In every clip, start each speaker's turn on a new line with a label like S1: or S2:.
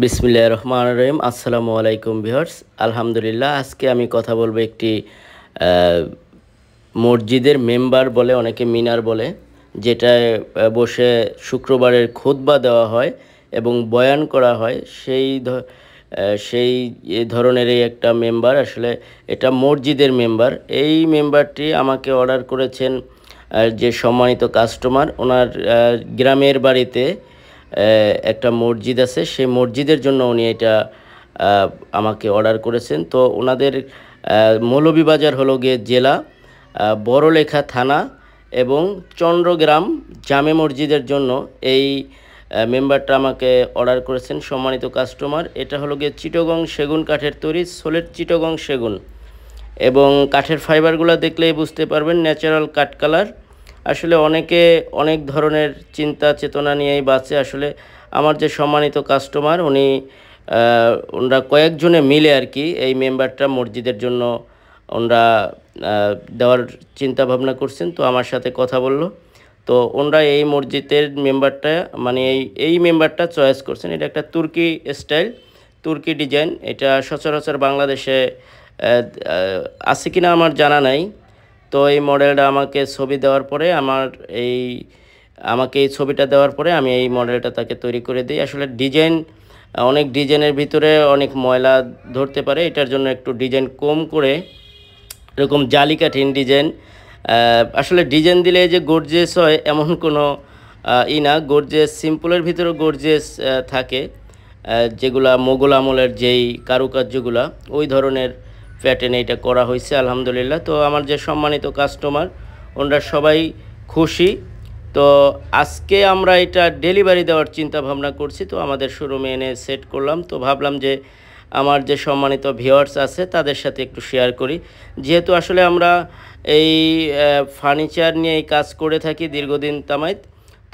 S1: বিসমিল্লাহির রহমানির রহিম। আসসালামু আলাইকুম ভিউয়ার্স। আলহামদুলিল্লাহ, আজকে আমি কথা বলবো একটি আহ, মসজিদের মেম্বার বলে, অনেকে মিনার বলে, যেটায় বসে শুক্রবারের খুতবা দেওয়া হয় এবং বয়ান করা হয়। সেই ধরনেরই একটা মেম্বার, আসলে এটা মসজিদের মেম্বার। এই মেম্বারটি আমাকে অর্ডার করেছেন যে সম্মানিত কাস্টমার, ওনার গ্রামের বাড়িতে একটা মসজিদ আছে, সেই মসজিদের জন্য উনি এটা আমাকে অর্ডার করেছেন। তো ওনাদের মৌলভীবাজার হলো গিয়ে জেলা, বড়লেখা থানা এবং চন্দ্রগ্রাম জামে মসজিদের জন্য এই মেম্বারটা আমাকে অর্ডার করেছেন সম্মানিত কাস্টমার। এটা হলো গিয়ে চিটাগং সেগুন কাঠের তৈরি, সোলেট চিটাগং সেগুন, এবং কাঠের ফাইবারগুলো দেখলেই বুঝতে পারবেন ন্যাচারাল কাঠ কালার। আসলে অনেকে অনেক ধরনের চিন্তা চেতনা নিয়েই বাঁচে। আসলে আমার যে সম্মানিত কাস্টমার, ওনারা কয়েকজনে মিলে আর কি এই মেম্বারটা মসজিদের জন্য ওনারা দেওয়ার চিন্তা ভাবনা করছেন। তো আমার সাথে কথা বলল, তো ওনারা এই মসজিদের মেম্বারটা, মানে এই মেম্বারটা চয়েস করছেন। এটা একটা তুর্কি স্টাইল, তুর্কি ডিজাইন। এটা সচরাচর বাংলাদেশে আছে কিনা আমার জানা নাই। তো এই মডেলটা আমাকে ছবি দেওয়ার পরে এই আমাকে এই ছবিটা দেওয়ার পরে আমি এই মডেলটা তাকে তৈরি করে দিই। আসলে ডিজাইন, অনেক ডিজাইনের ভিতরে অনেক ময়লা ধরতে পারে, এটার জন্য একটু ডিজাইন কম করে এরকম জালি কাঠিন ডিজাইন। আসলে ডিজাইন দিলে যে গর্জিয়াস হয় এমন কোনো না, গর্জিয়াস সিম্পলের ভিতরেও গর্জিয়াস থাকে, যেগুলা মোগল আমলের যেই কারুকার্যগুলা, ওই ধরনের প্যাটার্নে এটা করা হয়েছে আলহামদুলিল্লাহ। তো আমার যে সম্মানিত কাস্টমার, ওনারা সবাই খুশি। তো আজকে আমরা এটা ডেলিভারি দেওয়ার চিন্তা ভাবনা করছি। তো আমাদের শোরুমে এনে সেট করলাম। তো ভাবলাম যে আমার যে সম্মানিত ভিউয়ার্স আছে তাদের সাথে একটু শেয়ার করি, যেহেতু আসলে আমরা এই ফার্নিচার নিয়ে এই কাজ করে থাকি দীর্ঘদিন তামাইত।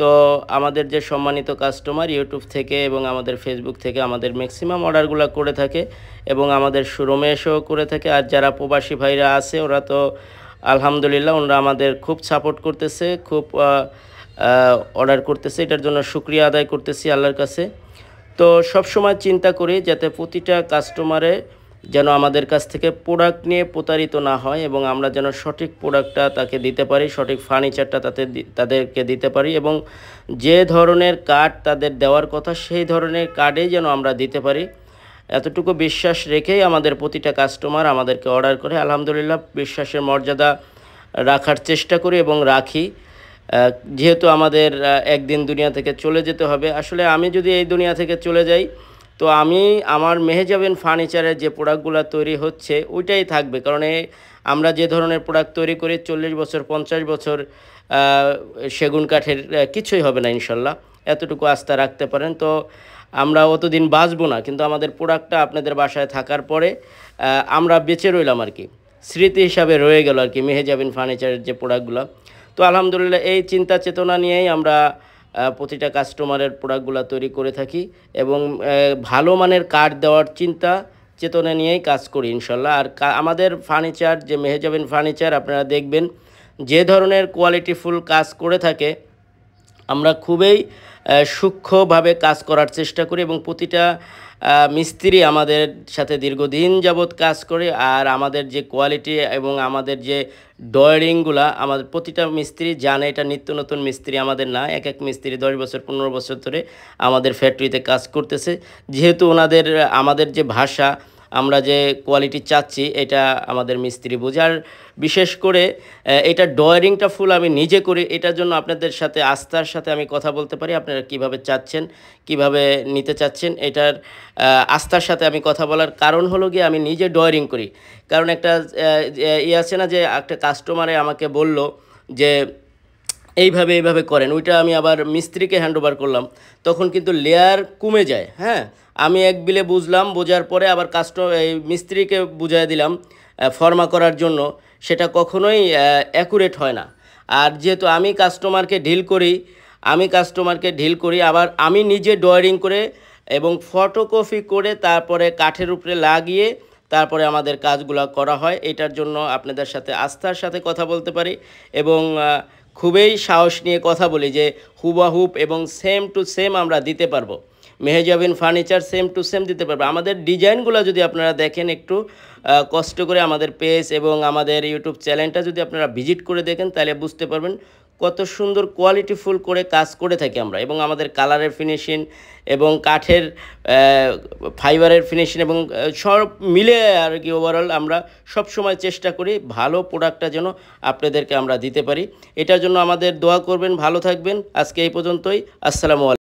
S1: তো আমাদের যে সম্মানিত কাস্টমার ইউটিউব থেকে এবং আমাদের ফেসবুক থেকে আমাদের ম্যাক্সিমাম অর্ডারগুলো করে থাকে এবং আমাদের শোরুমে এসেও করে থাকে। আর যারা প্রবাসী ভাইরা আছে ওরা তো আলহামদুলিল্লাহ, ওনারা আমাদের খুব সাপোর্ট করতেছে, খুব অর্ডার করতেছে। এটার জন্য শুকরিয়া আদায় করতেছি আল্লাহর কাছে। তো সব সময় চিন্তা করি যাতে প্রতিটা কাস্টমারে যেন আমাদের কাছ থেকে প্রোডাক্ট নিয়ে প্রতারিত না হয় এবং আমরা যেন সঠিক প্রোডাক্টটা তাকে দিতে পারি, সঠিক ফার্নিচারটা তাদেরকে দিতে পারি, এবং যে ধরনের কার্ড তাদের দেওয়ার কথা সেই ধরনের কার্ডেই যেন আমরা দিতে পারি। এতটুকু বিশ্বাস রেখেই আমাদের প্রতিটা কাস্টমার আমাদেরকে অর্ডার করে। আলহামদুলিল্লাহ, বিশ্বাসের মর্যাদা রাখার চেষ্টা করি এবং রাখি। যেহেতু আমাদের একদিন দুনিয়া থেকে চলে যেতে হবে। আসলে আমি যদি এই দুনিয়া থেকে চলে যাই, তো আমার মেহেজাবিন ফার্নিচারের যে প্রোডাক্টগুলো তৈরি হচ্ছে ওইটাই থাকবে, কারণ আমরা যে ধরনের প্রোডাক্ট তৈরি করি 40 বছর 50 বছর সেগুন কাঠের কিছুই হবে না ইনশাল্লাহ, এতটুকু আস্থা রাখতে পারেন। তো আমরা অতদিন বাঁচবো না, কিন্তু আমাদের প্রোডাক্টটা আপনাদের বাসায় থাকার পরে আমরা বেঁচে রইলাম আর কি, স্মৃতি হিসাবে রয়ে গেল আর কি মেহেজাবিন ফার্নিচারের যে প্রোডাক্টগুলো। তো আলহামদুলিল্লাহ, এই চিন্তা চেতনা নিয়েই আমরা প্রতিটা কাস্টমারের প্রোডাক্টগুলো তৈরি করে থাকি এবং ভালো মানের কাঠ দেওয়ার চিন্তা চেতনা নিয়েই কাজ করি ইনশাল্লাহ। আর আমাদের ফার্নিচার যে মেহেজাবিন ফার্নিচার, আপনারা দেখবেন যে ধরনের কোয়ালিটিফুল কাজ করে থাকে, আমরা খুবই সূক্ষ্মভাবে কাজ করার চেষ্টা করি এবং প্রতিটা মিস্ত্রি আমাদের সাথে দীর্ঘদিন যাবৎ কাজ করে। আর আমাদের যে কোয়ালিটি এবং আমাদের যে ডয়ারিংগুলা, আমাদের প্রতিটা মিস্ত্রি জানে এটা নিত্য নতুন মিস্ত্রি আমাদের না। এক এক মিস্ত্রি 10 বছর 15 বছর ধরে আমাদের ফ্যাক্টরিতে কাজ করতেছে। যেহেতু আমাদের যে ভাষা, আমরা যে কোয়ালিটি চাচ্ছি এটা আমাদের মিস্ত্রি বোঝে। আর বিশেষ করে এটা ডয়ারিংটা ফুল আমি নিজে করি, এটার জন্য আপনাদের সাথে আস্থার সাথে আমি কথা বলতে পারি। আপনারা কিভাবে চাচ্ছেন, কিভাবে নিতে চাচ্ছেন, এটার আস্থার সাথে আমি কথা বলার কারণ হলো গিয়ে আমি নিজে ডয়ারিং করি। কারণ একটা আছে না, যে একটা কাস্টমারে আমাকে বলল যে এইভাবে এইভাবে করেন, ওইটা আমি আবার মিস্ত্রিকে হ্যান্ড ওভার করলাম, তখন কিন্তু লেয়ার কমে যায়। হ্যাঁ, আমি এক বিলে বুঝলাম, বোঝার পরে আবার এই মিস্ত্রিকে বুঝাই দিলাম ফর্মা করার জন্য, সেটা কখনোই অ্যাকুরেট হয় না। আর যেহেতু আমি কাস্টমারকে ঢিল করি, আবার আমি নিজে ড্রয়িং করে এবং ফটোকপি করে তারপরে কাঠের উপরে লাগিয়ে তারপরে আমাদের কাজগুলো করা হয়। এটার জন্য আপনাদের সাথে আস্থার সাথে কথা বলতে পারি এবং খুবই সাহস নিয়ে কথা বলি যে হুবাহুব এবং সেম টু সেম আমরা দিতে পারবো। Mehjabin furniture same to same দিতে পারবো। আমাদের ডিজাইনগুলো যদি আপনারা দেখেন একটু কষ্ট করে আমাদের পেজ এবং আমাদের ইউটিউব চ্যানেলটা যদি আপনারা ভিজিট করে দেখেন তাহলে বুঝতে পারবেন কত সুন্দর কোয়ালিটিফুল করে কাজ করে থাকি আমরা। এবং আমাদের কালারের ফিনিশিং এবং কাঠের ফাইবারের ফিনিশিং এবং সব মিলে আর কি ওভারঅল আমরা সব সময় চেষ্টা করি ভালো প্রোডাক্টটা যেন আপনাদেরকে আমরা দিতে পারি। এটার জন্য আমাদের দোয়া করবেন, ভালো থাকবেন। আজকে এই পর্যন্তই। আসসালামু আলাইকুম।